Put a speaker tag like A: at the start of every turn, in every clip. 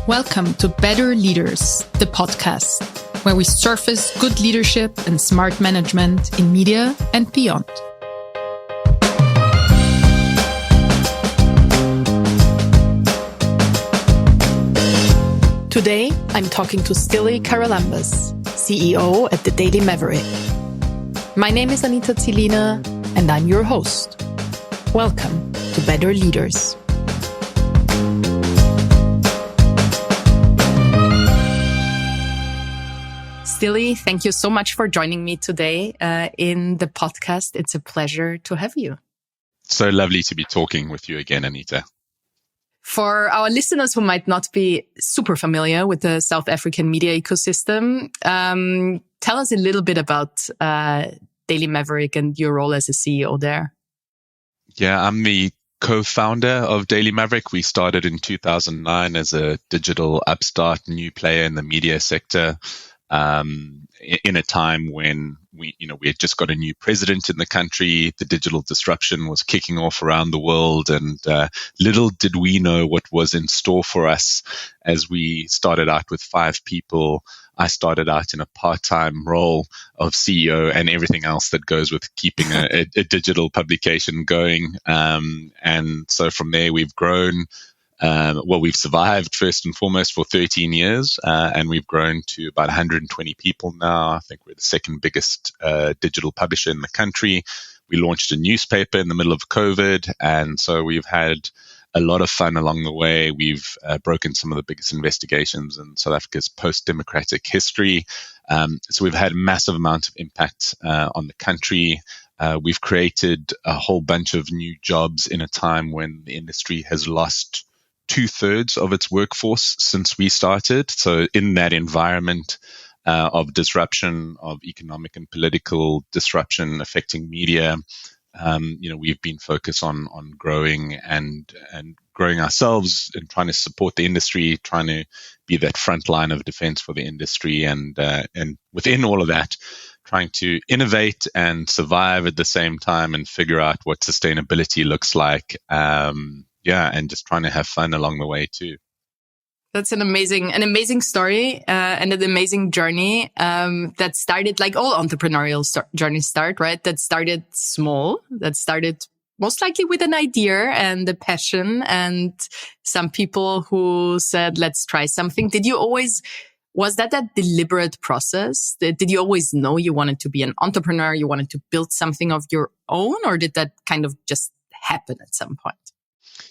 A: Welcome to Better Leaders, the podcast, where we surface good leadership and smart management in media and beyond. Today, I'm talking to Styli Charalambous, CEO at the Daily Maverick. My name is Anita Zielina, and I'm your host. Welcome to Better Leaders. Styli, thank you so much for joining me today in the podcast. It's a pleasure to have you.
B: So lovely to be talking with you again, Anita.
A: For our listeners who might not be super familiar with the South African media ecosystem, tell us a little bit about Daily Maverick and your role as a CEO there. Yeah,
B: I'm the co-founder of Daily Maverick. We started in 2009 as a digital upstart new player in the media sector. In a time when we had just got a new president in the country, the digital disruption was kicking off around the world, and little did we know what was in store for us as we started out with 5 people. I started out in a part-time role of CEO and everything else that goes with keeping a digital publication going. And so from there, we've grown. We've survived first and foremost for 13 years, and we've grown to about 120 people now. I think we're the second biggest digital publisher in the country. We launched a newspaper in the middle of COVID, and so we've had a lot of fun along the way. We've broken some of the biggest investigations in South Africa's post-democratic history. So we've had a massive amount of impact on the country. We've created a whole bunch of new jobs in a time when the industry has lost 2/3 of its workforce since we started. So in that environment of disruption, of economic and political disruption affecting media, we've been focused on growing and growing ourselves and trying to support the industry, trying to be that front line of defense for the industry, and within all of that, trying to innovate and survive at the same time and figure out what sustainability looks like. And just trying to have fun along the way too.
A: That's an amazing story and an amazing journey that started like all entrepreneurial journeys start, right? That started small, that started most likely with an idea and a passion and some people who said, let's try something. Was that a deliberate process? Did you always know you wanted to be an entrepreneur? You wanted to build something of your own, or did that kind of just happen at some point?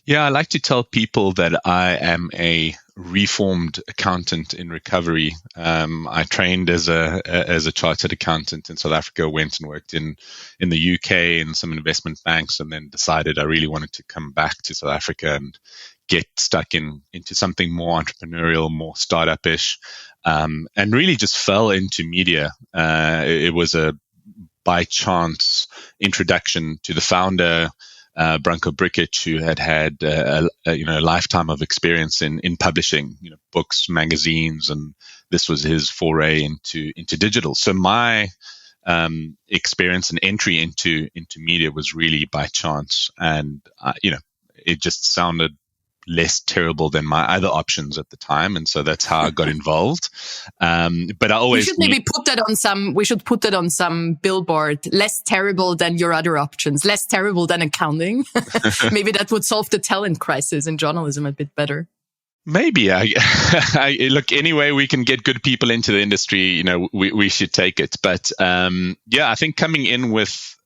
B: Yeah, I like to tell people that I am a reformed accountant in recovery. I trained as a chartered accountant in South Africa, went and worked in the UK in some investment banks, and then decided I really wanted to come back to South Africa and get stuck into something more entrepreneurial, more startup-ish, and really just fell into media. It was a by chance introduction to the founder, Branko Brikic, who had a lifetime of experience in publishing, books, magazines, and this was his foray into digital. So my experience and entry into media was really by chance, and it just sounded less terrible than my other options at the time, and so that's how I got involved. But I always
A: we should put that on some billboard. Less terrible than your other options. Less terrible than accounting. Maybe that would solve the talent crisis in journalism a bit better.
B: Maybe. Look, anyway, we can get good people into the industry. We should take it. But I think coming in with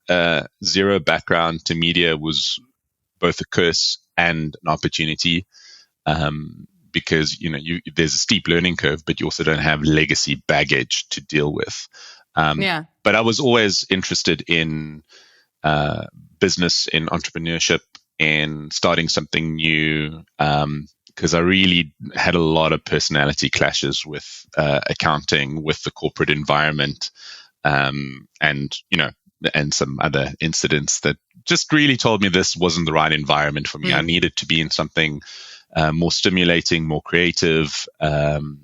B: zero background to media was both a curse and an opportunity, because there's a steep learning curve, but you also don't have legacy baggage to deal with. But I was always interested in business, in entrepreneurship, in starting something new, because I really had a lot of personality clashes with accounting, with the corporate environment, and some other incidents that just really told me this wasn't the right environment for me. I needed to be in something more stimulating, more creative, and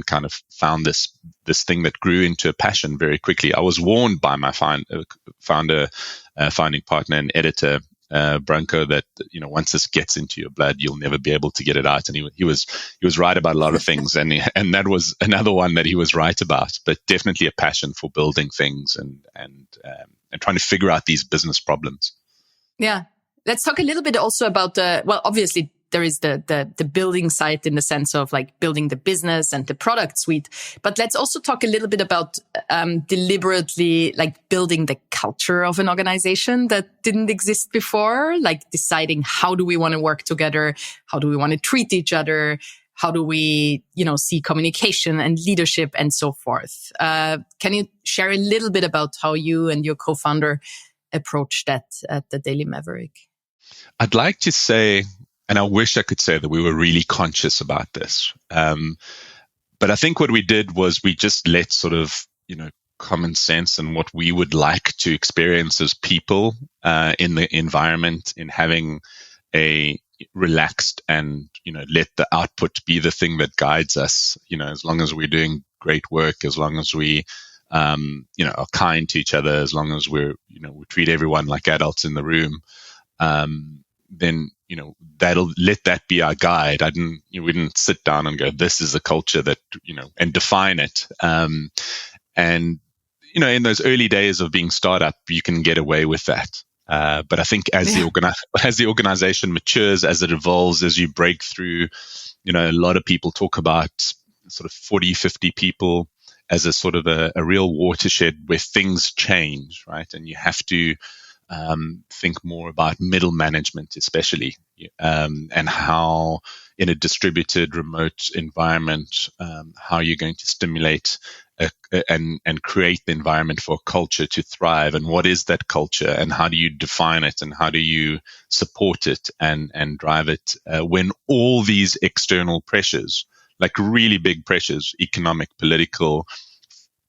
B: kind of found this thing that grew into a passion very quickly. I was warned by my founding partner and editor Branko, that once this gets into your blood, you'll never be able to get it out. And he was right about a lot of things, and that was another one that he was right about. But definitely a passion for building things and trying to figure out these business problems.
A: Yeah, let's talk a little bit also about obviously there is the building side in the sense of like building the business and the product suite. But let's also talk a little bit about deliberately like building the culture of an organization that didn't exist before, like deciding how do we want to work together? How do we want to treat each other? How do we, see communication and leadership and so forth? Can you share a little bit about how you and your co-founder approached that at the Daily Maverick?
B: I'd like to say, and I wish I could say that we were really conscious about this. But I think what we did was we just let sort of, common sense and what we would like to experience as people in the environment, in having a relaxed and, let the output be the thing that guides us, as long as we're doing great work, as long as we, are kind to each other, as long as we treat everyone like adults in the room, then, let that be our guide. We didn't sit down and go, this is a culture that, and define it. And, in those early days of being startup, you can get away with that. But I think as the organization matures, as it evolves, as you break through, a lot of people talk about sort of 40, 50 people as a sort of a real watershed where things change, right? And you have to think more about middle management, especially, and how in a distributed remote environment, how you're going to stimulate and create the environment for a culture to thrive, and what is that culture, and how do you define it, and how do you support it and drive it when all these external pressures, like really big pressures, economic, political,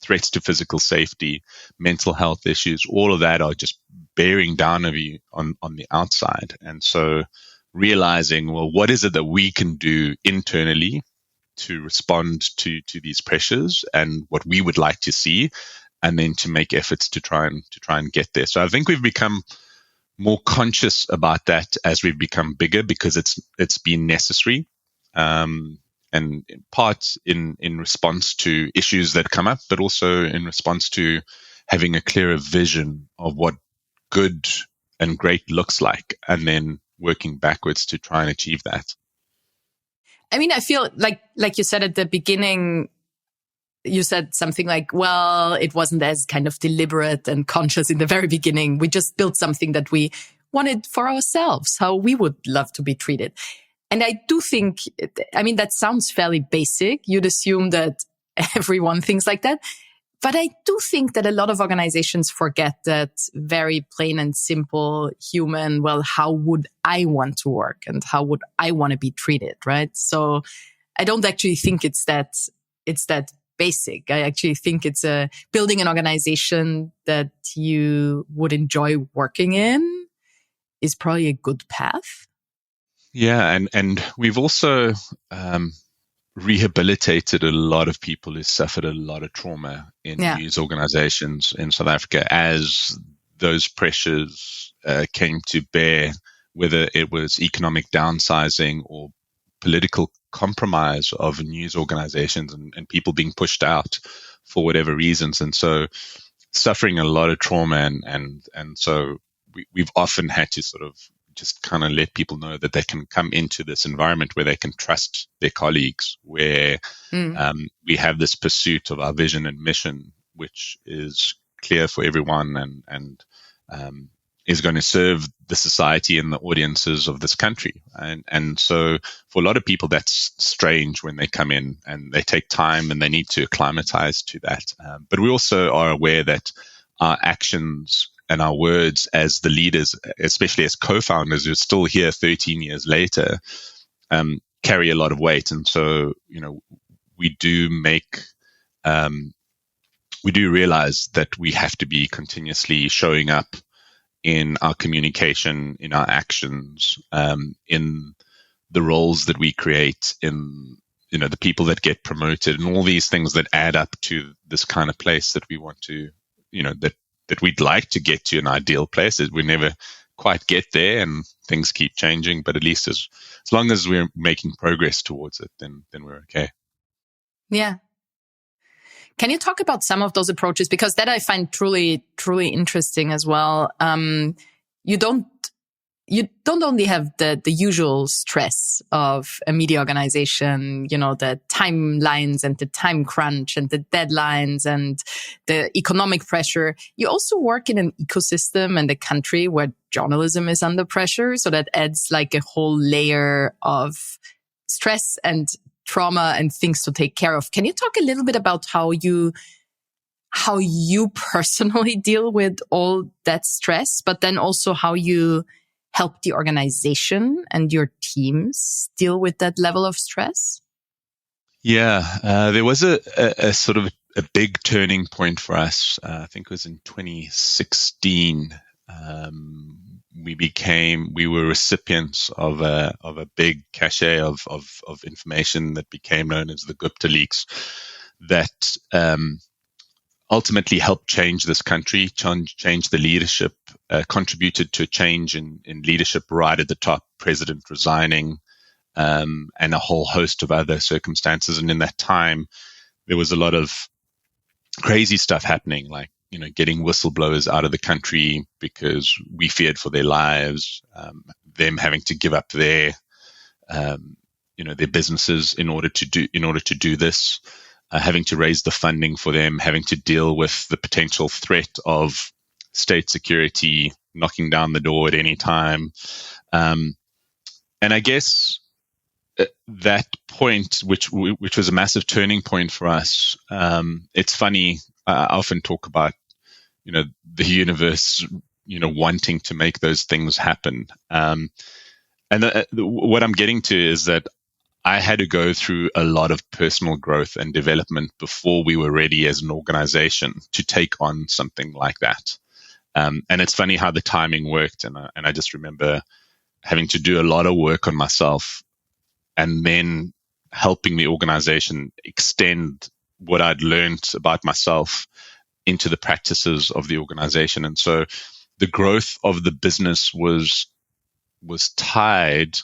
B: threats to physical safety, mental health issues, all of that are just bearing down on you on the outside. And so realizing, well, what is it that we can do internally to respond to these pressures and what we would like to see, and then to make efforts to try and get there. So I think we've become more conscious about that as we've become bigger, because it's been necessary. And in part in response to issues that come up, but also in response to having a clearer vision of what good and great looks like, and then working backwards to try and achieve that.
A: I mean, I feel like you said at the beginning, you said something like, well, it wasn't as kind of deliberate and conscious in the very beginning. We just built something that we wanted for ourselves, how we would love to be treated. And I do think, that sounds fairly basic. You'd assume that everyone thinks like that. But I do think that a lot of organizations forget that very plain and simple human, well, how would I want to work and how would I want to be treated, right? So I don't actually think it's that basic. I actually think it's building an organization that you would enjoy working in is probably a good path.
B: Yeah, and we've also rehabilitated a lot of people who suffered a lot of trauma in news organizations in South Africa as those pressures came to bear, whether it was economic downsizing or political compromise of news organizations and people being pushed out for whatever reasons. And so suffering a lot of trauma and so we've often had to sort of just kind of let people know that they can come into this environment where they can trust their colleagues, where we have this pursuit of our vision and mission, which is clear for everyone and is going to serve the society and the audiences of this country. And so for a lot of people, that's strange when they come in, and they take time and they need to acclimatize to that. But we also are aware that our actions and our words as the leaders, especially as co-founders who are still here 13 years later, carry a lot of weight. And so, we do realize that we have to be continuously showing up in our communication, in our actions, in the roles that we create, in, the people that get promoted, and all these things that add up to this kind of place that we want to, that we'd like to get to an ideal place. We're never quite get there, and things keep changing. But at least as long as we're making progress towards it, then we're okay.
A: Yeah. Can you talk about some of those approaches? Because that I find truly, truly interesting as well. You don't only have the usual stress of a media organization, the timelines and the time crunch and the deadlines and the economic pressure. You also work in an ecosystem and a country where journalism is under pressure. So that adds like a whole layer of stress and trauma and things to take care of. Can you talk a little bit about how you personally deal with all that stress, but then also how you help the organization and your teams deal with that level of stress?
B: Yeah, there was a sort of a big turning point for us. I think it was in 2016. We were recipients of a big cache of information that became known as the Gupta leaks that ultimately helped change this country, change the leadership, contributed to a change in leadership right at the top, president resigning, and a whole host of other circumstances. And in that time, there was a lot of crazy stuff happening, like, getting whistleblowers out of the country because we feared for their lives, them having to give up their businesses in order to do this. Having to raise the funding for them, having to deal with the potential threat of state security knocking down the door at any time. And I guess that point, which was a massive turning point for us, it's funny, I often talk about, the universe, wanting to make those things happen. And what I'm getting to is that I had to go through a lot of personal growth and development before we were ready as an organization to take on something like that. And it's funny how the timing worked. And I just remember having to do a lot of work on myself and then helping the organization extend what I'd learned about myself into the practices of the organization. And so the growth of the business was tied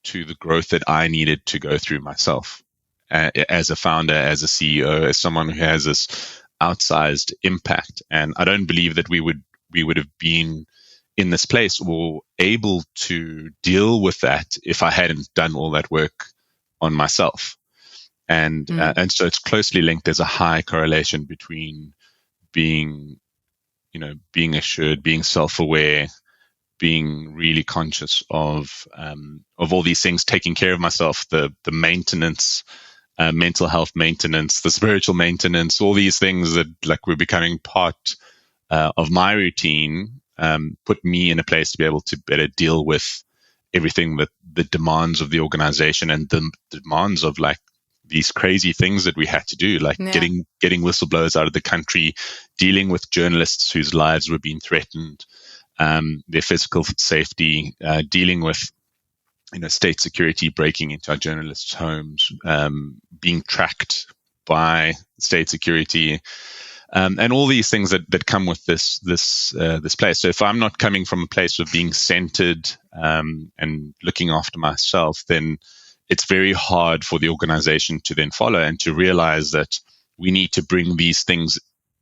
B: to the growth that I needed to go through myself as a founder, as a CEO, as someone who has this outsized impact. And I don't believe that we would have been in this place or able to deal with that if I hadn't done all that work on myself. And so it's closely linked. There's a high correlation between being assured, being self-aware, being really conscious of all these things, taking care of myself, the maintenance, mental health maintenance, the spiritual maintenance, all these things that were becoming part of my routine, put me in a place to be able to better deal with everything that the demands of the organization and the demands of these crazy things that we had to do, getting whistleblowers out of the country, dealing with journalists whose lives were being threatened, their physical safety, dealing with state security breaking into our journalists' homes, being tracked by state security, and all these things that come with this place. So if I'm not coming from a place of being centered and looking after myself, then it's very hard for the organization to then follow and to realize that we need to bring these things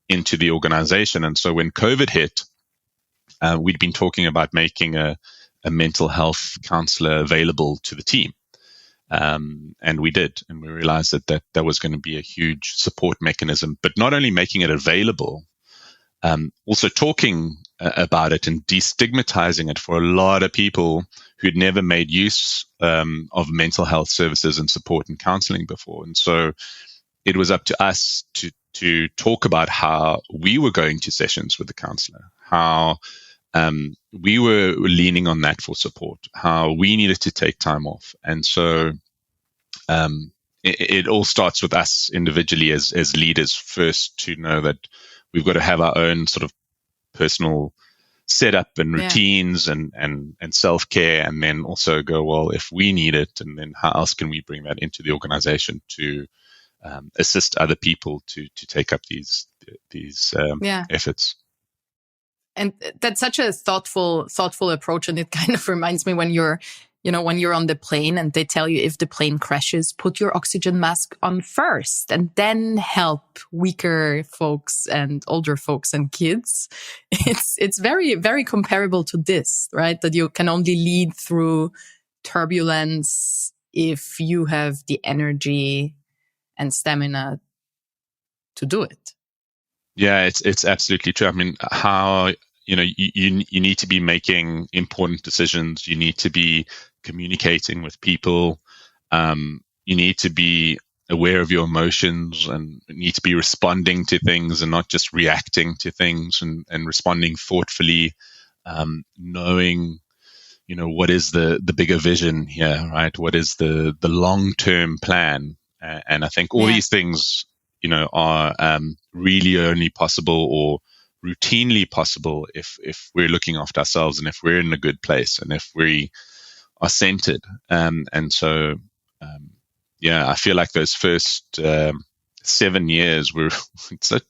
B: into the organization. And so when COVID hit, we'd been talking about making a mental health counselor available to the team. And we did. And we realized that was going to be a huge support mechanism, but not only making it available, also talking about it and destigmatizing it for a lot of people who'd never made use of mental health services and support and counseling before. And so it was up to us to talk about how we were going to sessions with the counselor, how we were leaning on that for support, how we needed to take time off. And so it all starts with us individually as leaders first, to know that we've got to have our own sort of personal setup and routines and self-care, and then also go, well, if we need it, and then how else can we bring that into the organization to assist other people to take up these efforts.
A: And that's such a thoughtful approach. And it kind of reminds me when you're on the plane and they tell you if the plane crashes, put your oxygen mask on first and then help weaker folks and older folks and kids. It's very, very comparable to this, right? That you can only lead through turbulence if you have the energy and stamina to do it.
B: Yeah, it's absolutely true. I mean, how, you need to be making important decisions. You need to be communicating with people. You need to be aware of your emotions and need to be responding to things and not just reacting to things, and responding thoughtfully, knowing, what is the bigger vision here, right? What is the long-term plan? And I think all these things, are really only possible or routinely possible if we're looking after ourselves and if we're in a good place and if we are centered. And so, I feel like those first 7 years were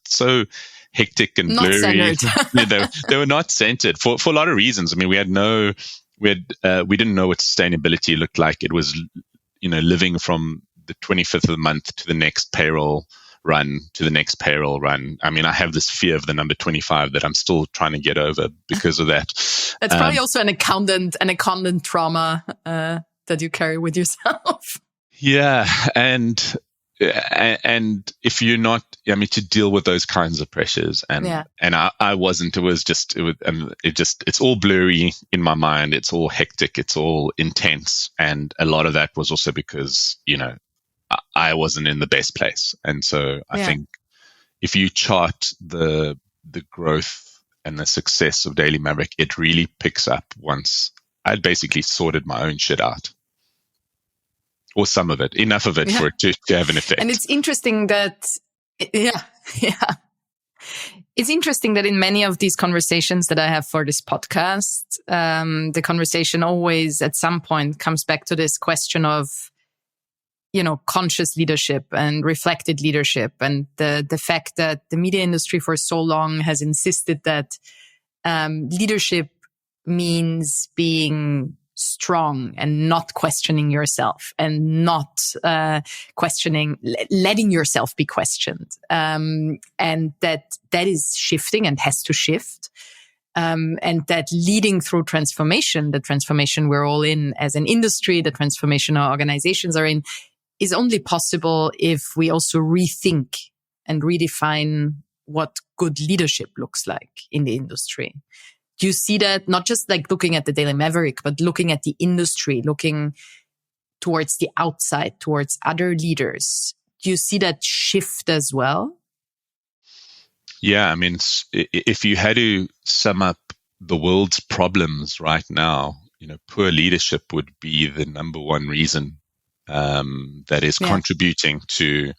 B: so hectic and
A: not
B: blurry.
A: Centered.
B: They were not centered for a lot of reasons. I mean, we didn't know what sustainability looked like. It was, living from the 25th of the month to the next payroll run to the next payroll run. I mean, I have this fear of the number 25 that I'm still trying to get over because of that.
A: That's probably also an accountant trauma that you carry with yourself.
B: Yeah, and if you're not, to deal with those kinds of pressures, and I wasn't. It's all blurry in my mind. It's all hectic. It's all intense, and a lot of that was also because I wasn't in the best place. And so I think if you chart the growth and the success of Daily Maverick, it really picks up once I'd basically sorted my own shit out. Or some of it, enough of it for it to have an effect.
A: And it's interesting that, It's interesting that in many of these conversations that I have for this podcast, the conversation always at some point comes back to this question of, conscious leadership and reflected leadership, and the fact that the media industry for so long has insisted that leadership means being strong and not questioning yourself and not letting yourself be questioned. And that is shifting and has to shift. And that leading through transformation, the transformation we're all in as an industry, the transformation our organizations are in, is only possible if we also rethink and redefine what good leadership looks like in the industry. Do you see that, not just like looking at the Daily Maverick, but looking at the industry, looking towards the outside, towards other leaders? Do you see that shift as well?
B: Yeah, I mean, if you had to sum up the world's problems right now, poor leadership would be the number one reason that is contributing to,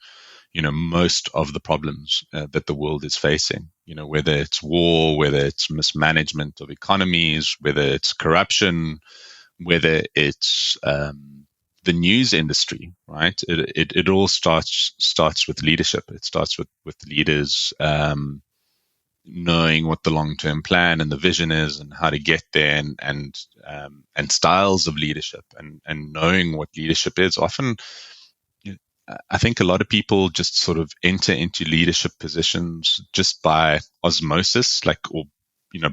B: most of the problems that the world is facing. Whether it's war, whether it's mismanagement of economies, whether it's corruption, whether it's the news industry, right? It all starts with leadership. It starts with leaders knowing what the long-term plan and the vision is and how to get there, and styles of leadership, and knowing what leadership is. Often, I think a lot of people just sort of enter into leadership positions just by osmosis,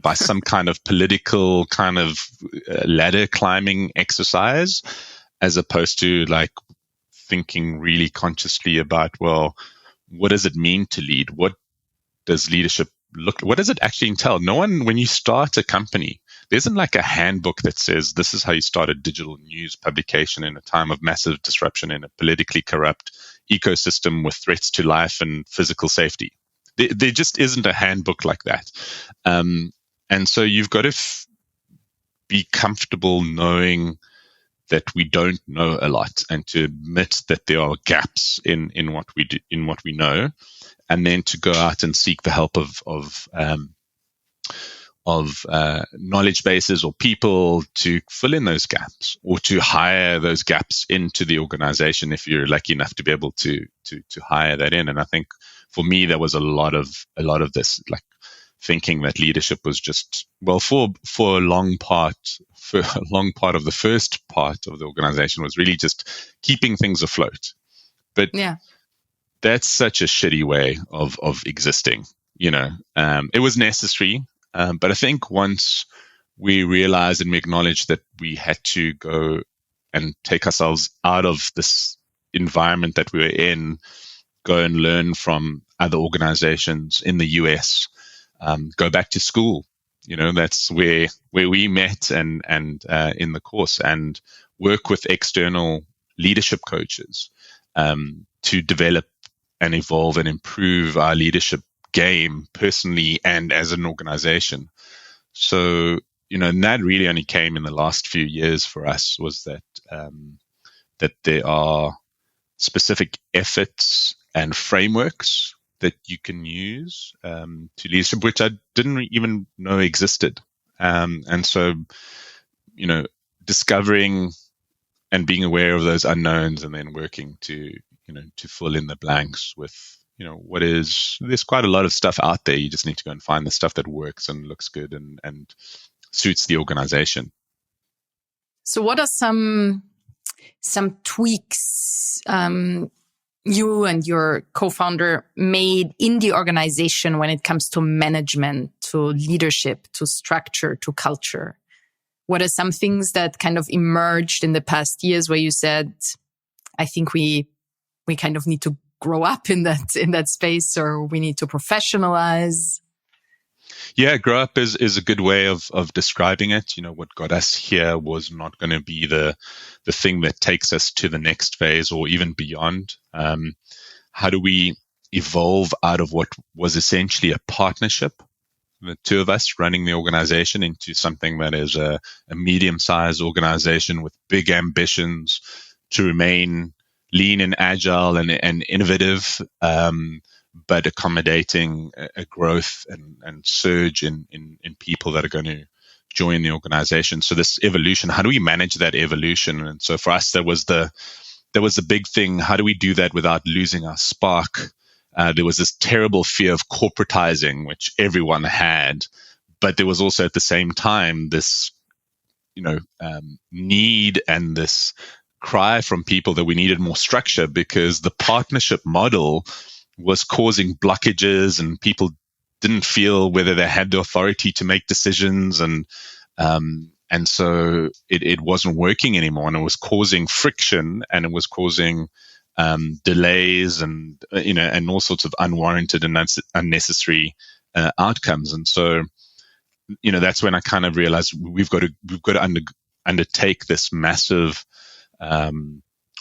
B: by some kind of political kind of ladder climbing exercise, as opposed to thinking really consciously about, well, what does it mean to lead? What does leadership what does it actually entail? No one, when you start a company, there isn't a handbook that says this is how you start a digital news publication in a time of massive disruption in a politically corrupt ecosystem with threats to life and physical safety. There just isn't a handbook like that. And so you've got to be comfortable knowing that we don't know a lot, and to admit that there are gaps in what we do, in what we know, and then to go out and seek the help of knowledge bases or people to fill in those gaps, or to hire those gaps into the organization if you're lucky enough to be able to hire that in. And I think for me, there was a lot of this, thinking that leadership was just, well, for a long part of the first part of the organization was really just keeping things afloat. But
A: Yeah.
B: that's such a shitty way of existing. It was necessary, but I think once we realized and we acknowledged that we had to go and take ourselves out of this environment that we were in, go and learn from other organizations in the US, go back to school. That's where we met and in the course, and work with external leadership coaches to develop and evolve and improve our leadership game personally and as an organization. So, and that really only came in the last few years for us, was that that there are specific efforts and frameworks that you can use to leadership, which I didn't even know existed. And so, discovering and being aware of those unknowns, and then working to fill in the blanks with, there's quite a lot of stuff out there. You just need to go and find the stuff that works and looks good and suits the organization.
A: So what are some tweaks you and your co-founder made in the organization when it comes to management, to leadership, to structure, to culture? What are some things that kind of emerged in the past years where you said, I think we kind of need to grow up in that space, or we need to professionalize?
B: Yeah, grow up is a good way of describing it. What got us here was not going to be the thing that takes us to the next phase or even beyond. How do we evolve out of what was essentially a partnership, the two of us running the organization, into something that is a medium-sized organization with big ambitions to remain lean and agile and innovative, but accommodating a growth and surge in people that are going to join the organization. So this evolution, how do we manage that evolution? And so for us, that was the big thing. How do we do that without losing our spark? There was this terrible fear of corporatizing, which everyone had, but there was also at the same time this, need and this cry from people that we needed more structure, because the partnership model was causing blockages and people didn't feel whether they had the authority to make decisions, and so it wasn't working anymore, and it was causing friction, and it was causing delays and and all sorts of unwarranted and unnecessary outcomes. And so that's when I kind of realized we've got to undertake this massive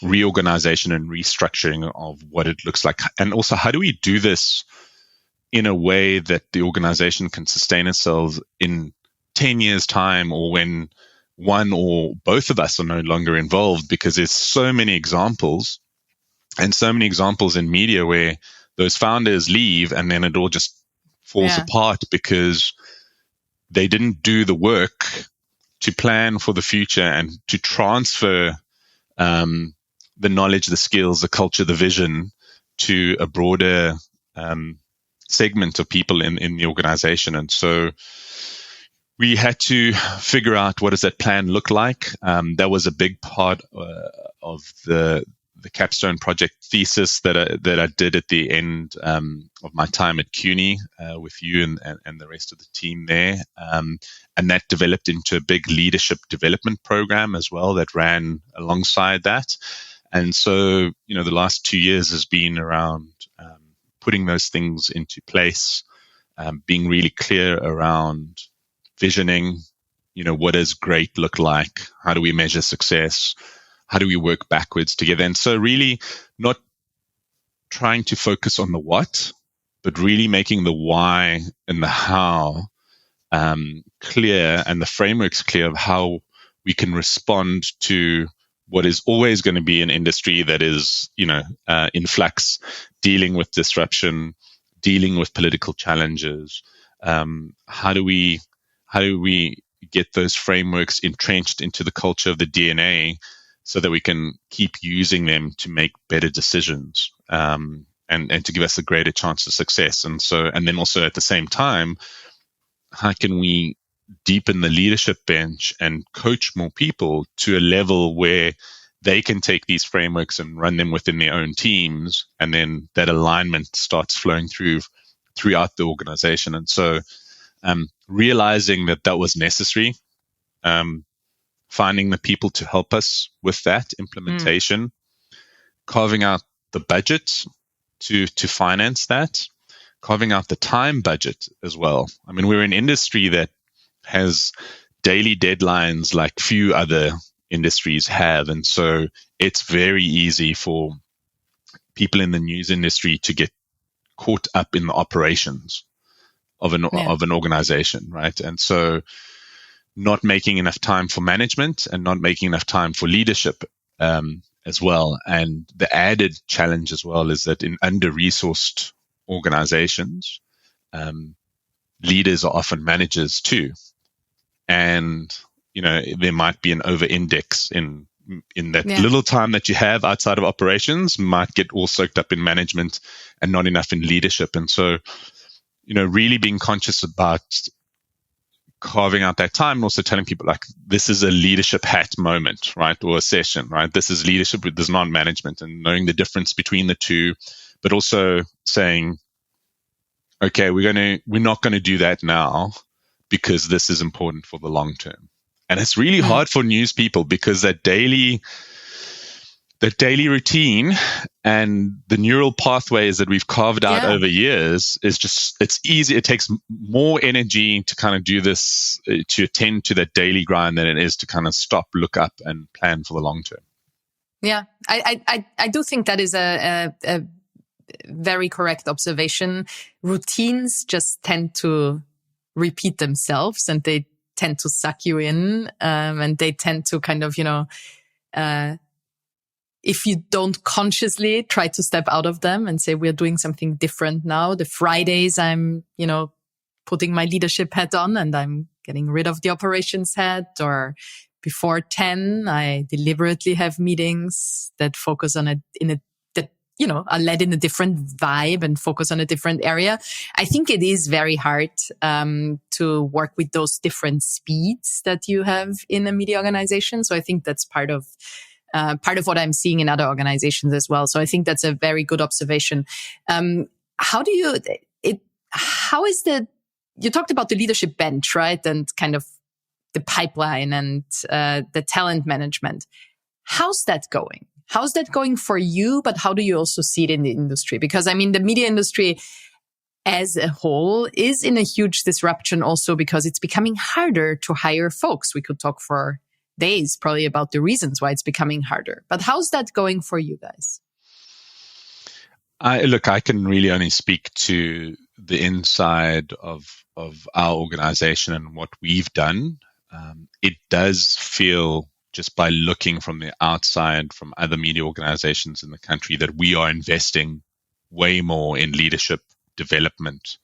B: reorganization and restructuring of what it looks like. And also, how do we do this in a way that the organization can sustain itself in 10 years' time, or when one or both of us are no longer involved? Because there's so many examples in media where those founders leave and then it all just falls apart because they didn't do the work to plan for the future and to transfer the knowledge, the skills, the culture, the vision to a broader segment of people in the organization. And so we had to figure out, what does that plan look like? That was a big part of the capstone project thesis that I did at the end of my time at CUNY with you and the rest of the team there. And that developed into a big leadership development program as well that ran alongside that. And so, the last 2 years has been around putting those things into place, being really clear around visioning, what does great look like? How do we measure success? How do we work backwards together? And so really not trying to focus on the what, but really making the why and the how clear, and the frameworks clear of how we can respond to what is always going to be an industry that is, in flux, dealing with disruption, dealing with political challenges. How do we get those frameworks entrenched into the culture of the DNA so that we can keep using them to make better decisions, and to give us a greater chance of success? And then also at the same time, how can we deepen the leadership bench and coach more people to a level where they can take these frameworks and run them within their own teams, and then that alignment starts flowing throughout the organization. And so realizing that was necessary, finding the people to help us with that implementation, carving out the budget to finance that, carving out the time budget as well. I mean, we're an industry that has daily deadlines like few other industries have. And so it's very easy for people in the news industry to get caught up in the operations of an organization, right? And so not making enough time for management and not making enough time for leadership as well. And the added challenge as well is that in under-resourced organizations, leaders are often managers too. And, there might be an over-index in that little time that you have outside of operations might get all soaked up in management and not enough in leadership. And so, really being conscious about carving out that time and also telling people like, this is a leadership hat moment, right? Or a session, right? This is leadership, this is not management, and knowing the difference between the two, but also saying, okay, we're not going to do that now because this is important for the long term. And it's really hard for news people because that daily routine and the neural pathways that we've carved out over years is just, it's easy. It takes more energy to kind of do this, to attend to that daily grind than it is to kind of stop, look up and plan for the long term.
A: Yeah, I do think that is a very correct observation. Routines just tend to repeat themselves and they tend to suck you in, and they tend to kind of, if you don't consciously try to step out of them and say, we're doing something different now. The Fridays, I'm, putting my leadership hat on and I'm getting rid of the operations hat, or before 10, I deliberately have meetings that focus on are led in a different vibe and focus on a different area. I think it is very hard to work with those different speeds that you have in a media organization. So I think that's part of what I'm seeing in other organizations as well. So I think that's a very good observation. You talked about the leadership bench, right? And kind of the pipeline and the talent management. How's that going? How's that going for you? But how do you also see it in the industry? Because I mean, the media industry as a whole is in a huge disruption also because it's becoming harder to hire folks. We could talk for days probably about the reasons why it's becoming harder. But how's that going for you guys?
B: I can really only speak to the inside of our organization and what we've done. It does feel, just by looking from the outside from other media organizations in the country, that we are investing way more in leadership development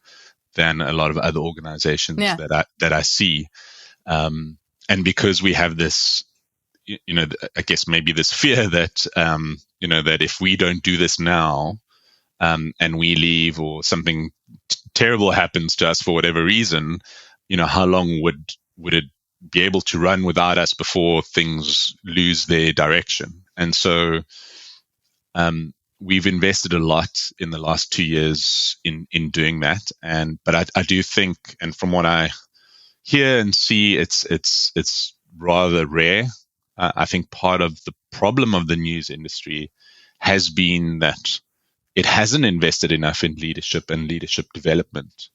B: than a lot of other organizations that I see. And because we have this, I guess maybe this fear that, that if we don't do this now, and we leave or something terrible happens to us for whatever reason, how long would it be able to run without us before things lose their direction? And so, we've invested a lot in the last 2 years in doing that. But I do think, and from what I hear and see, it's rather rare. I think part of the problem of the news industry has been that it hasn't invested enough in leadership and leadership development.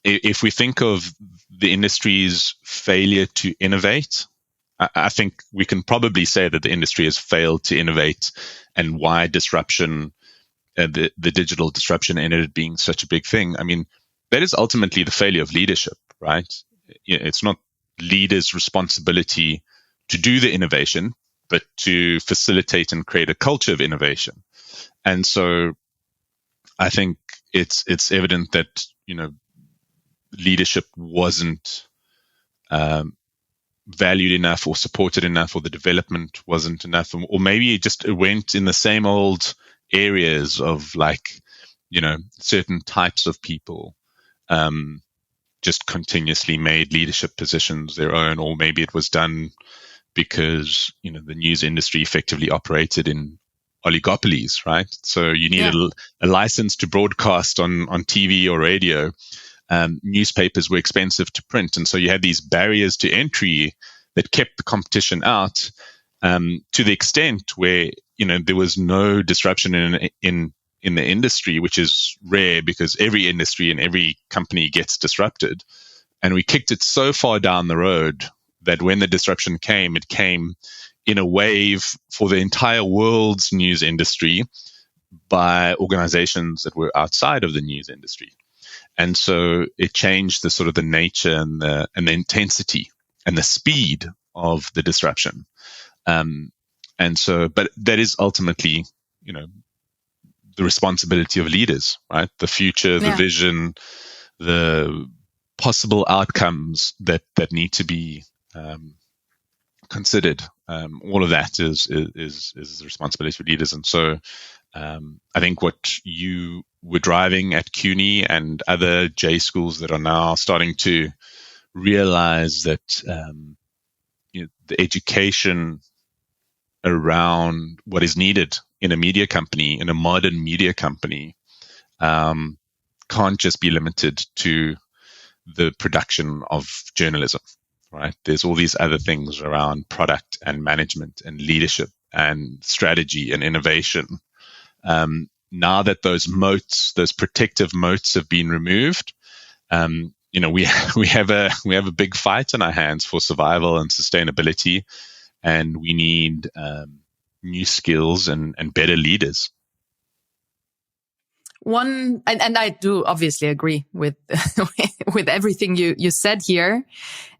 B: If we think of the industry's failure to innovate, I think we can probably say that the industry has failed to innovate, and why disruption, the digital disruption ended up being such a big thing. I mean, that is ultimately the failure of leadership, right? It's not leaders' responsibility to do the innovation, but to facilitate and create a culture of innovation. And so I think it's evident that, leadership wasn't valued enough or supported enough, or the development wasn't enough, or maybe it went in the same old areas of certain types of people just continuously made leadership positions their own, or maybe it was done because the news industry effectively operated in oligopolies, right? So you needed a license to broadcast on TV or radio. Newspapers were expensive to print, and so you had these barriers to entry that kept the competition out, to the extent where there was no disruption in the industry, which is rare because every industry and every company gets disrupted. And we kicked it so far down the road that when the disruption came, it came in a wave for the entire world's news industry by organizations that were outside of the news industry. And so it changed the sort of the nature and the intensity and the speed of the disruption. And so, but that is ultimately, the responsibility of leaders, right? The future, the vision, the possible outcomes that need to be considered. All of that is the responsibility of leaders. And so I think what you were driving at CUNY and other J schools that are now starting to realize that the education around what is needed in a media company, in a modern media company, can't just be limited to the production of journalism, right? There's all these other things around product and management and leadership and strategy and innovation. Now that those moats, those protective moats have been removed, we have a big fight on our hands for survival and sustainability, and we need new skills and better leaders.
A: And I do obviously agree with with everything you said here.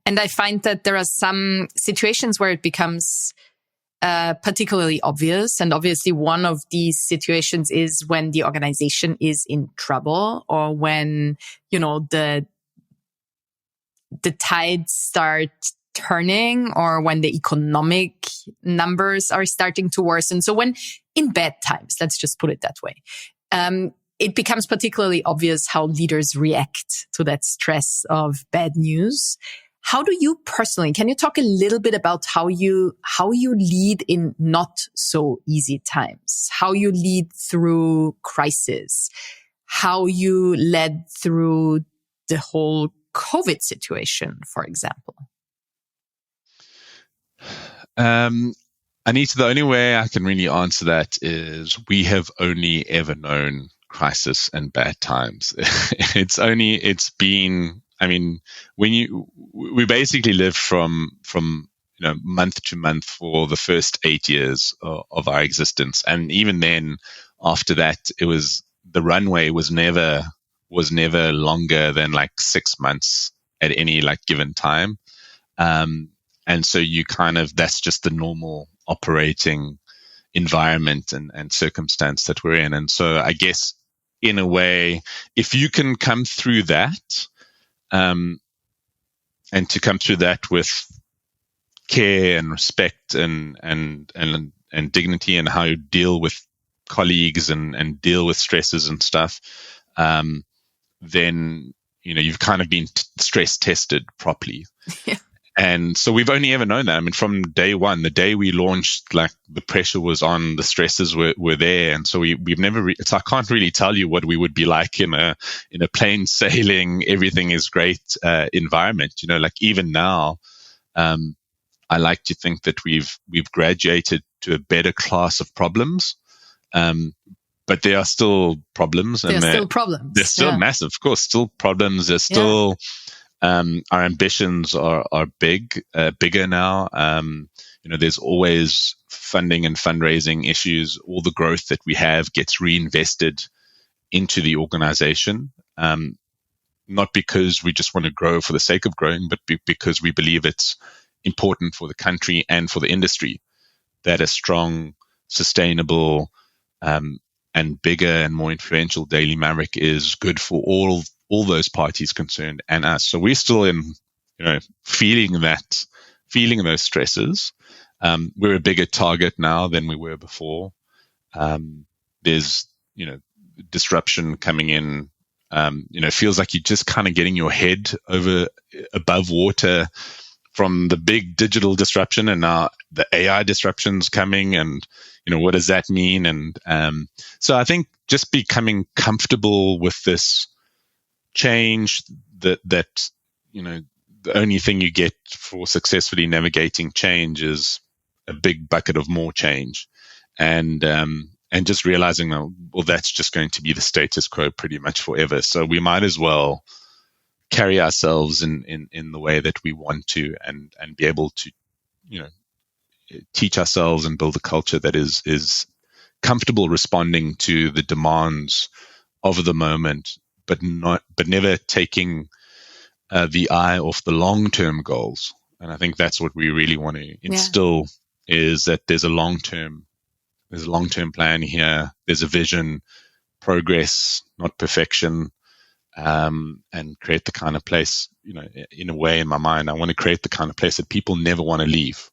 A: And I find that there are some situations where it becomes particularly obvious. And obviously one of these situations is when the organization is in trouble, or when, the tides start turning, or when the economic numbers are starting to worsen. So when in bad times, let's just put it that way, it becomes particularly obvious how leaders react to that stress of bad news. How do you personally, can you talk a little bit about how you lead in not so easy times, how you lead through crisis, how you led through the whole COVID situation, for example?
B: Anita, the only way I can really answer that is we have only ever known crisis and bad times. We basically lived from month to month for the first 8 years of our existence. And even then, after that, the runway was never longer than like 6 months at any given time. And so that's just the normal operating environment and circumstance that we're in. And so I guess in a way, if you can come through that, and to come through that with care and respect and dignity, and how you deal with colleagues and deal with stresses and stuff, then you've kind of been stress tested properly.
A: Yeah.
B: And so we've only ever known that. I mean, from day one, the day we launched, the pressure was on, the stresses were there. And so we've never, so I can't really tell you what we would be like in a plain sailing, everything is great, environment. Even now, I like to think that we've graduated to a better class of problems. But there are still problems.
A: There are still problems.
B: They're still massive, of course, still problems. There's still, our ambitions are bigger now. There's always funding and fundraising issues. All the growth that we have gets reinvested into the organization, not because we just want to grow for the sake of growing, but because we believe it's important for the country and for the industry that a strong, sustainable, and bigger and more influential Daily Maverick is good for all those parties concerned and us. So we're still in, feeling those stresses. We're a bigger target now than we were before. There's, disruption coming in It feels like you're just kind of getting your head above water from the big digital disruption, and now the AI disruption's coming, and what does that mean? And so I think just becoming comfortable with this change, that the only thing you get for successfully navigating change is a big bucket of more change, and just realizing that, well, that's just going to be the status quo pretty much forever. So we might as well carry ourselves in the way that we want to, and be able to, teach ourselves and build a culture that is comfortable responding to the demands of the moment, but never taking the eye off the long-term goals. And I think that's what we really want to instill, is that there's a long-term plan here. There's a vision, progress, not perfection. And create the kind of place, in a way, in my mind, I want to create the kind of place that people never want to leave,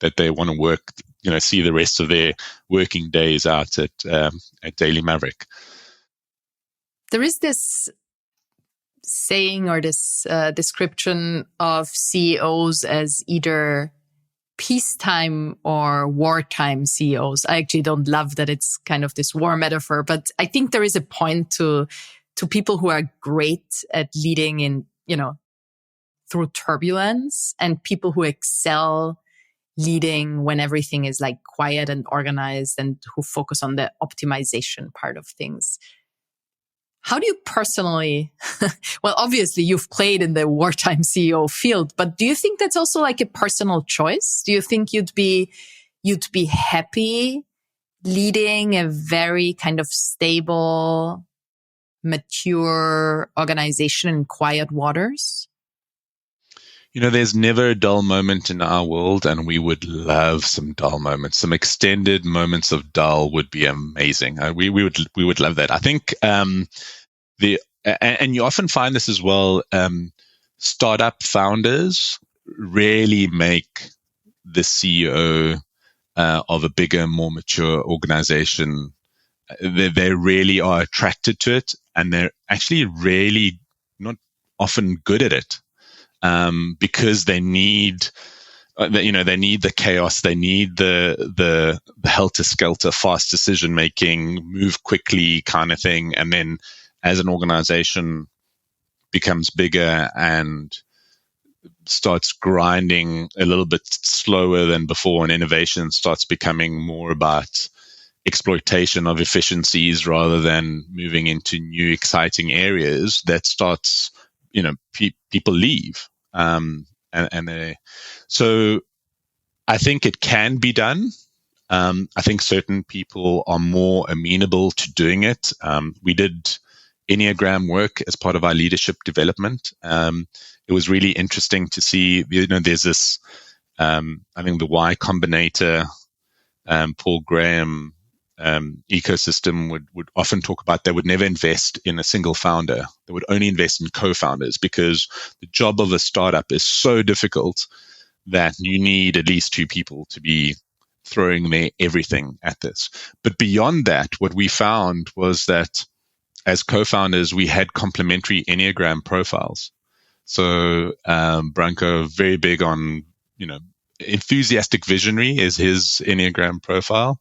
B: that they want to work, see the rest of their working days out at Daily Maverick.
A: There is this saying, or this description of CEOs as either peacetime or wartime CEOs. I actually don't love that it's kind of this war metaphor, but I think there is a point to people who are great at leading in, through turbulence, and people who excel leading when everything is like quiet and organized, and who focus on the optimization part of things. How do you personally, well, obviously you've played in the wartime CEO field, but do you think that's also like a personal choice? Do you think you'd be happy leading a very kind of stable, mature organization in quiet waters?
B: There's never a dull moment in our world, and we would love some dull moments. Some extended moments of dull would be amazing. We would love that. I think and you often find this as well. Startup founders really make the CEO of a bigger, more mature organization. They really are attracted to it, and they're actually really not often good at it, because they need, they need the chaos, they need the helter-skelter, fast decision-making, move quickly kind of thing. And then as an organization becomes bigger and starts grinding a little bit slower than before, and innovation starts becoming more about exploitation of efficiencies rather than moving into new exciting areas, that starts, people leave. So I think it can be done. I think certain people are more amenable to doing it. We did Enneagram work as part of our leadership development. It was really interesting to see, there's this, I think the Y Combinator, Paul Graham ecosystem would often talk about they would never invest in a single founder. They would only invest in co-founders, because the job of a startup is so difficult that you need at least two people to be throwing their everything at this. But beyond that, what we found was that as co-founders, we had complementary Enneagram profiles. So Branko, very big on, enthusiastic visionary is his Enneagram profile.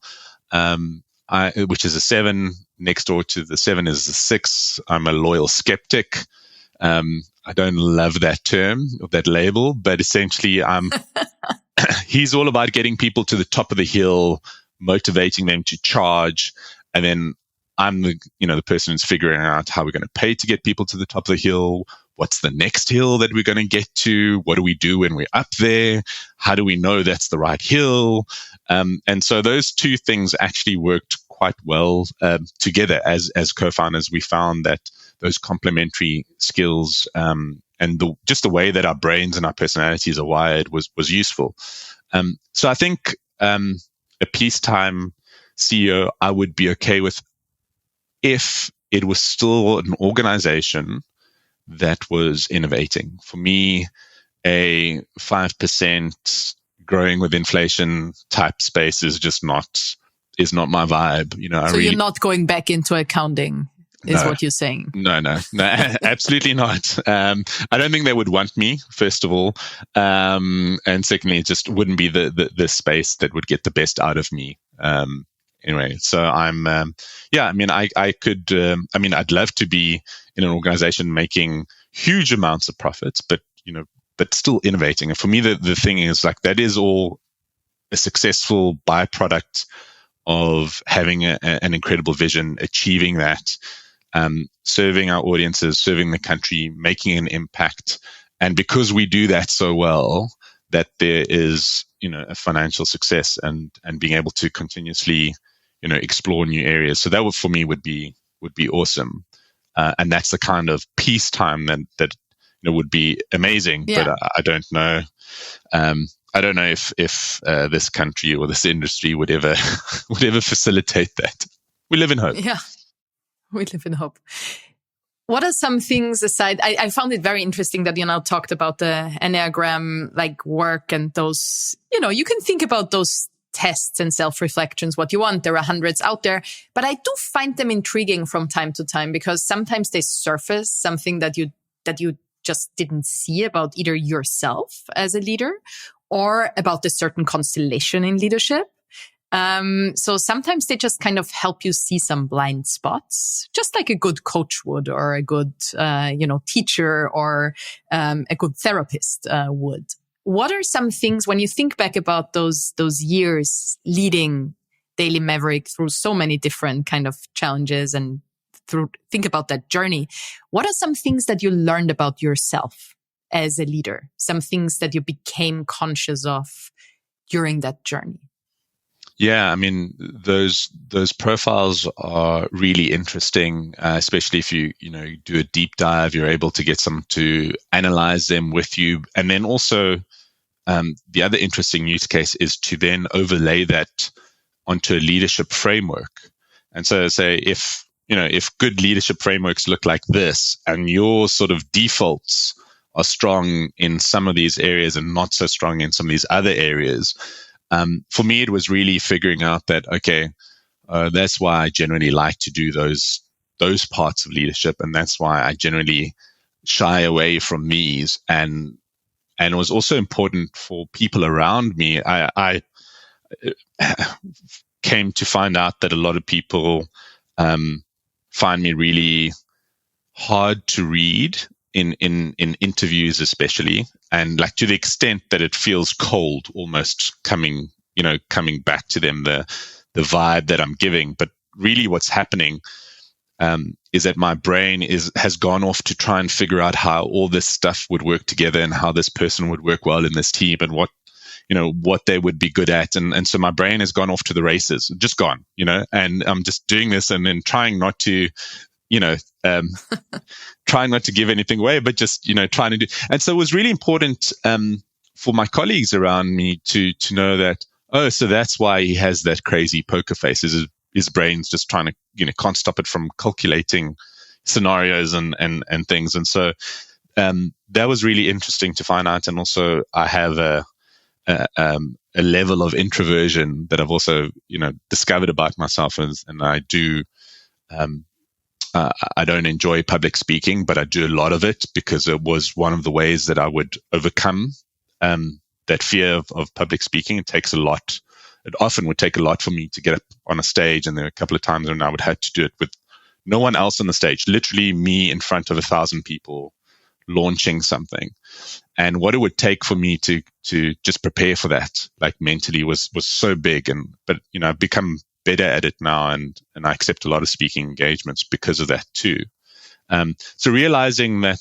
B: Which is a 7. Next door to the 7 is the 6. I'm a loyal skeptic. I don't love that term, that label, but essentially he's all about getting people to the top of the hill, motivating them to charge. And then I'm the person who's figuring out how we're going to pay to get people to the top of the hill. What's the next hill that we're going to get to? What do we do when we're up there? How do we know that's the right hill? And so those two things actually worked quite well together as co-founders. We found that those complementary skills and just the way that our brains and our personalities are wired was useful. So I think a peacetime CEO I would be okay with if it was still an organization that was innovating. For me, a 5% growing with inflation type space is just not my vibe.
A: So you're not going back into accounting? is
B: No.
A: what you're saying.
B: No, absolutely not. I don't think they would want me, first of all. And secondly, it just wouldn't be the space that would get the best out of me. Anyway, so I'd love to be in an organization making huge amounts of profits, but still innovating. And for me, the thing is, like, that is all a successful byproduct of having an incredible vision, achieving that, serving our audiences, serving the country, making an impact. And because we do that so well, that there is, a financial success and being able to continuously, explore new areas. So that for me would be awesome. And that's the kind of peacetime that would be amazing.
A: Yeah.
B: But I don't know. I don't know if this country or this industry would ever facilitate that. We live in hope.
A: Yeah, we live in hope. What are some things aside? I found it very interesting that you now talked about the Enneagram work and those, you can think about those tests and self-reflections, what you want. There are hundreds out there, but I do find them intriguing from time to time because sometimes they surface something that you just didn't see about either yourself as a leader or about a certain constellation in leadership. So sometimes they just kind of help you see some blind spots, just like a good coach would, or a good, teacher, or a good therapist would. What are some things when you think back about those years leading Daily Maverick through so many different kind of challenges and think about that journey? What are some things that you learned about yourself as a leader? Some things that you became conscious of during that journey?
B: Yeah, I mean, those profiles are really interesting, especially if you do a deep dive. You're able to get someone to analyze them with you, and then also the other interesting use case is to then overlay that onto a leadership framework. And so, say if good leadership frameworks look like this, and your sort of defaults are strong in some of these areas and not so strong in some of these other areas. For me, it was really figuring out that, okay, that's why I generally like to do those parts of leadership. And that's why I generally shy away from these. And it was also important for people around me. I came to find out that a lot of people find me really hard to read in interviews, especially, and to the extent that it feels cold, almost coming back to them, the vibe that I'm giving. But really what's happening is that my brain has gone off to try and figure out how all this stuff would work together and how this person would work well in this team and what they would be good at. And so my brain has gone off to the races, just gone, and I'm just doing this and then trying not to, trying not to give anything away, but just, trying to do. And so it was really important for my colleagues around me to know that, so that's why he has that crazy poker face. His brain's just trying to, can't stop it from calculating scenarios and things. And so that was really interesting to find out. And also I have a level of introversion that I've also, discovered about myself, and I do. I don't enjoy public speaking, but I do a lot of it because it was one of the ways that I would overcome that fear of public speaking. It takes a lot. It often would take a lot for me to get up on a stage, and there were a couple of times when I would have to do it with no one else on the stage, literally me in front of 1,000 people launching something. And what it would take for me to just prepare for that, mentally, was so big. But I've become better at it now, and I accept a lot of speaking engagements because of that too. So realizing that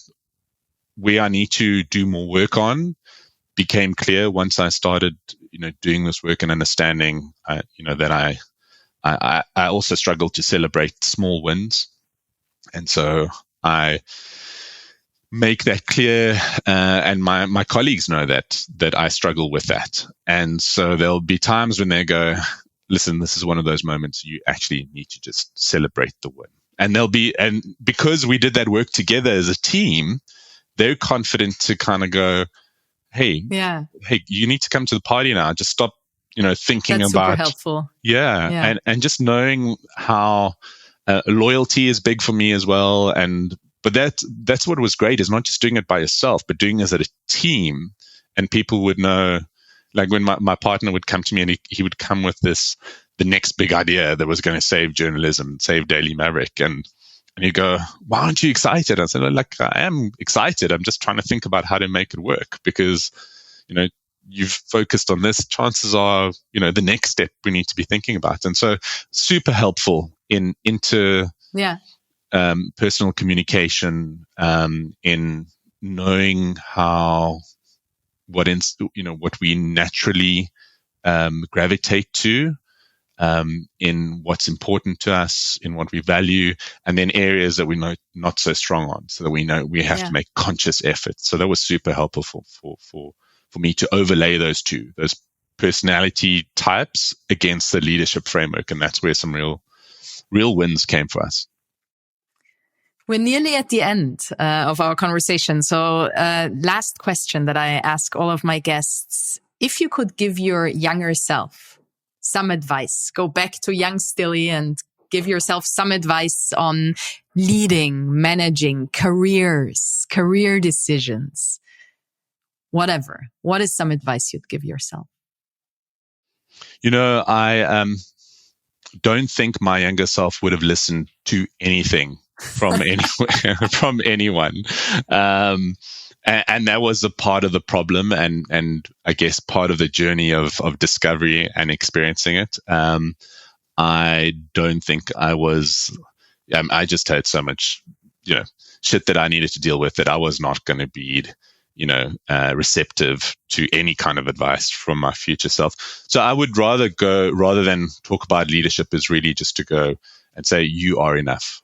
B: where I need to do more work on became clear once I started, doing this work and understanding, that I also struggle to celebrate small wins, and so I make that clear, and my colleagues know that I struggle with that, and so there'll be times when they go, listen, this is one of those moments you actually need to just celebrate the win. And because we did that work together as a team, they're confident to kind of go, hey, you need to come to the party now. Just stop, thinking
A: That's
B: about.
A: Super helpful.
B: Yeah. And just knowing how Loyalty is big for me as well. But that's what was great, is not just doing it by yourself, but doing it as a team. And people would know, like when my partner would come to me and he would come with the next big idea that was going to save journalism, save Daily Maverick. And he'd go, why aren't you excited? I said, like, I am excited. I'm just trying to think about how to make it work, because, you've focused on this. Chances are, the next step we need to be thinking about. And so super helpful into personal communication, in knowing what we naturally gravitate to, in what's important to us, in what we value, and then areas that we know not so strong on, so that we know we have to make conscious efforts. So that was super helpful for me to overlay those personality types against the leadership framework, and that's where some real wins came for us.
A: We're nearly at the end of our conversation. So last question that I ask all of my guests: if you could give your younger self some advice, go back to young Styli and give yourself some advice on leading, managing, career decisions, whatever, what is some advice you'd give yourself?
B: I don't think my younger self would have listened to anything from from anyone. And that was a part of the problem, and I guess part of the journey of discovery and experiencing it. I don't think I just had so much, shit that I needed to deal with, that I was not going to be, receptive to any kind of advice from my future self. So I would rather than talk about leadership, is really just to go and say, you are enough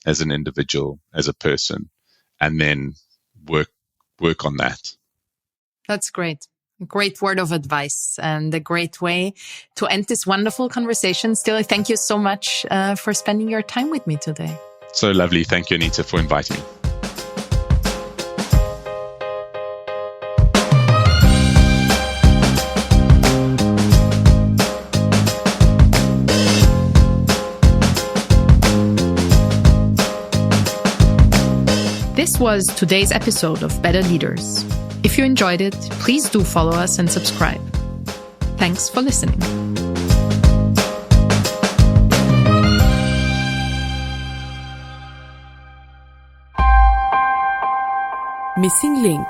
B: as an individual, as a person, and then work on that.
A: That's great. A great word of advice and a great way to end this wonderful conversation. Styli, thank you so much for spending your time with me today.
B: So lovely. Thank you, Anita, for inviting me.
A: This was today's episode of Better Leaders. If you enjoyed it, please do follow us and subscribe. Thanks for listening.
C: Missing link.